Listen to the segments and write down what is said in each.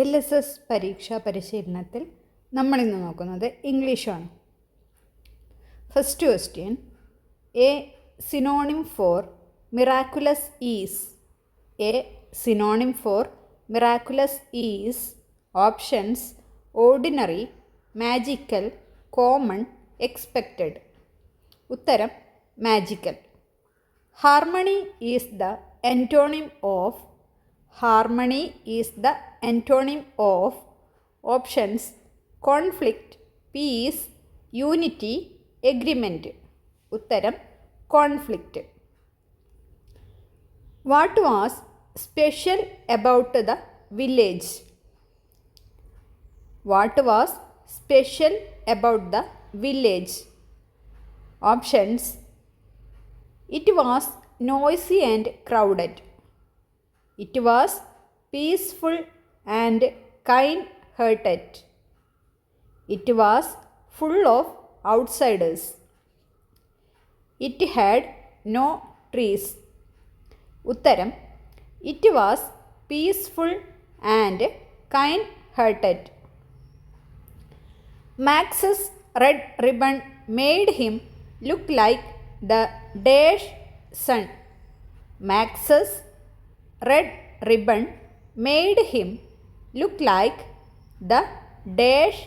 LSS പരീക്ഷാ പരിശീലനത്തിൽ നമ്മളിന്ന് നോക്കുന്നത് ഇംഗ്ലീഷാണ്. First question, a synonym for miraculous is. A synonym for miraculous is. Options: ordinary, magical, common, expected. ഉത്തരം magical. Harmony is the antonym of. Harmony is the antonym of. Options: conflict, peace, unity, agreement. ഉത്തരം conflict. What was special about the village? What was special about the village? Options: it was noisy and crowded. It was peaceful and kind-hearted. It was full of outsiders. It had no trees. ഉത്തരം: it was peaceful and kind-hearted. Max's red ribbon made him look like the dash sun. Max's red ribbon made him look like the dash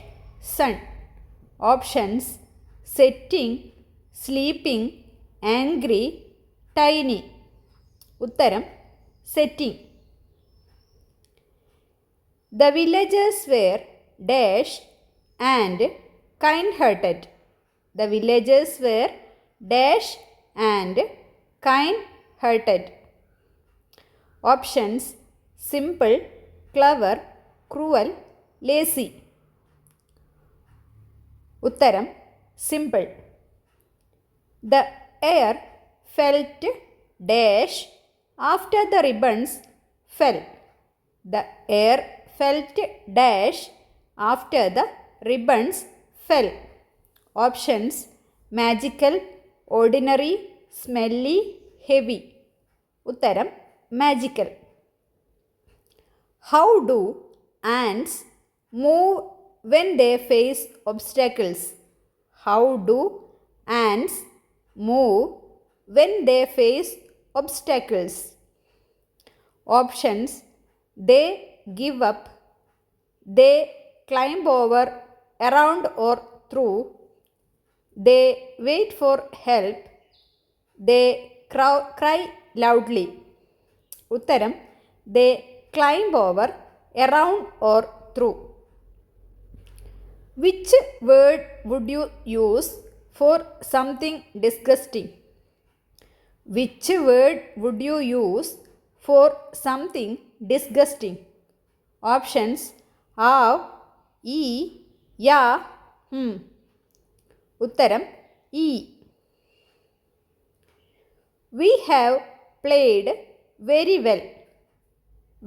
sun. Options: setting, sleeping, angry, tiny. ഉത്തരം setting. The villagers were dash and kind-hearted. The villagers were dash and kind-hearted. Options: simple, clever, cruel, lazy. ഉത്തരം simple. The air felt dash after the ribbons fell. The air felt dash after the ribbons fell. Options: magical, ordinary, smelly, heavy. ഉത്തരം magical. How do ants move when they face obstacles? How do ants move when they face obstacles? Options: they give up, they climb over, around or through, they wait for help, they cry loudly. ഉത്തരം they climb over, around or through. Which word would you use for something disgusting? Which word would you use for something disgusting? Options: aw, e, ya, ഉത്തരം e. We have played very well.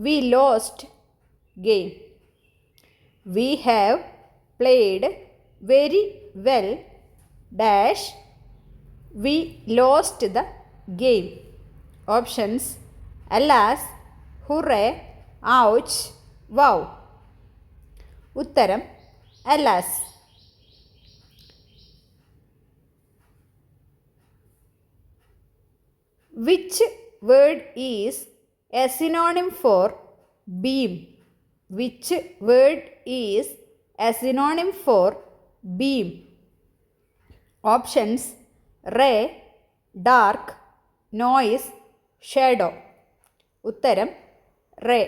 We lost game. We have played very well dash. We lost the game. Options: alas, hooray, ouch, wow. ഉത്തരം alas. Which word is a synonym for beam? Which word is a synonym for beam? Options: ray, dark, noise, shadow. ഉത്തരം ray.